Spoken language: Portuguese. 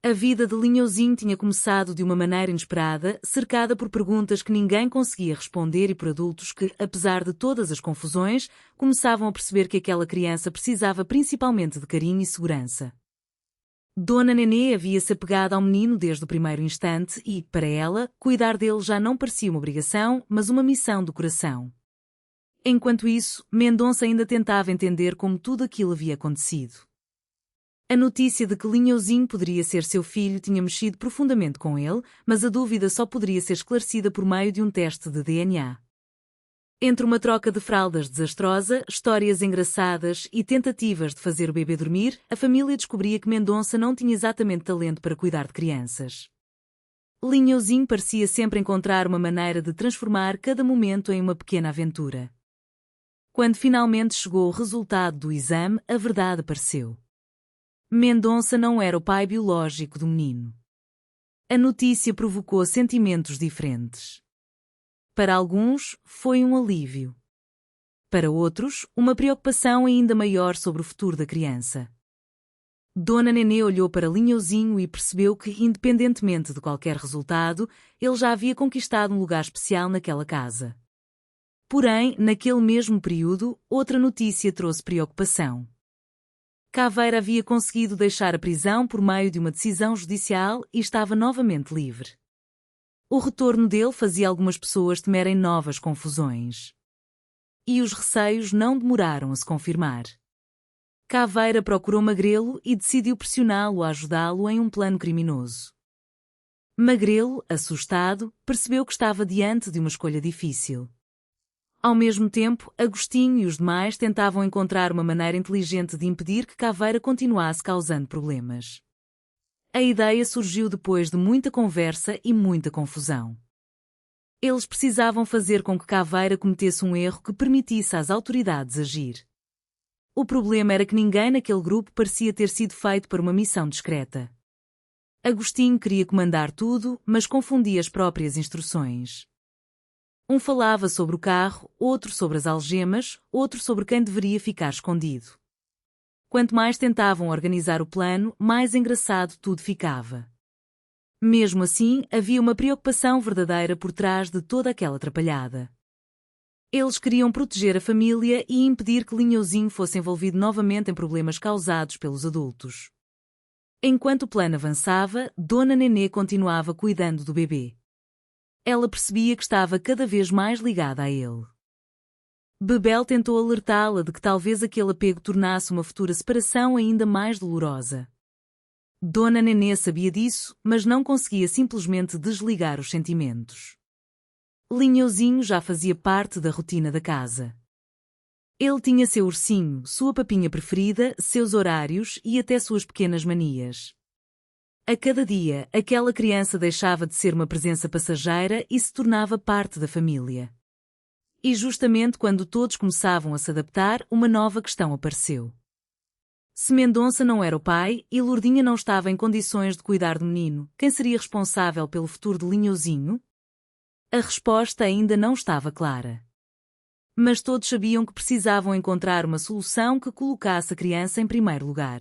A vida de Linhãozinho tinha começado de uma maneira inesperada, cercada por perguntas que ninguém conseguia responder e por adultos que, apesar de todas as confusões, começavam a perceber que aquela criança precisava principalmente de carinho e segurança. Dona Nenê havia-se apegado ao menino desde o primeiro instante e, para ela, cuidar dele já não parecia uma obrigação, mas uma missão do coração. Enquanto isso, Mendonça ainda tentava entender como tudo aquilo havia acontecido. A notícia de que Linhãozinho poderia ser seu filho tinha mexido profundamente com ele, mas a dúvida só poderia ser esclarecida por meio de um teste de DNA. Entre uma troca de fraldas desastrosa, histórias engraçadas e tentativas de fazer o bebê dormir, a família descobria que Mendonça não tinha exatamente talento para cuidar de crianças. Linhãozinho parecia sempre encontrar uma maneira de transformar cada momento em uma pequena aventura. Quando finalmente chegou o resultado do exame, a verdade apareceu. Mendonça não era o pai biológico do menino. A notícia provocou sentimentos diferentes. Para alguns, foi um alívio. Para outros, uma preocupação ainda maior sobre o futuro da criança. Dona Nenê olhou para Linhãozinho e percebeu que, independentemente de qualquer resultado, ele já havia conquistado um lugar especial naquela casa. Porém, naquele mesmo período, outra notícia trouxe preocupação. Caveira havia conseguido deixar a prisão por meio de uma decisão judicial e estava novamente livre. O retorno dele fazia algumas pessoas temerem novas confusões. E os receios não demoraram a se confirmar. Caveira procurou Magrelo e decidiu pressioná-lo a ajudá-lo em um plano criminoso. Magrelo, assustado, percebeu que estava diante de uma escolha difícil. Ao mesmo tempo, Agostinho e os demais tentavam encontrar uma maneira inteligente de impedir que Caveira continuasse causando problemas. A ideia surgiu depois de muita conversa e muita confusão. Eles precisavam fazer com que Caveira cometesse um erro que permitisse às autoridades agir. O problema era que ninguém naquele grupo parecia ter sido feito para uma missão discreta. Agostinho queria comandar tudo, mas confundia as próprias instruções. Um falava sobre o carro, outro sobre as algemas, outro sobre quem deveria ficar escondido. Quanto mais tentavam organizar o plano, mais engraçado tudo ficava. Mesmo assim, havia uma preocupação verdadeira por trás de toda aquela atrapalhada. Eles queriam proteger a família e impedir que Linhãozinho fosse envolvido novamente em problemas causados pelos adultos. Enquanto o plano avançava, Dona Nenê continuava cuidando do bebê. Ela percebia que estava cada vez mais ligada a ele. Bebel tentou alertá-la de que talvez aquele apego tornasse uma futura separação ainda mais dolorosa. Dona Nenê sabia disso, mas não conseguia simplesmente desligar os sentimentos. Linhãozinho já fazia parte da rotina da casa. Ele tinha seu ursinho, sua papinha preferida, seus horários e até suas pequenas manias. A cada dia, aquela criança deixava de ser uma presença passageira e se tornava parte da família. E justamente quando todos começavam a se adaptar, uma nova questão apareceu. Se Mendonça não era o pai e Lourdinha não estava em condições de cuidar do menino, quem seria responsável pelo futuro de Linhãozinho? A resposta ainda não estava clara. Mas todos sabiam que precisavam encontrar uma solução que colocasse a criança em primeiro lugar.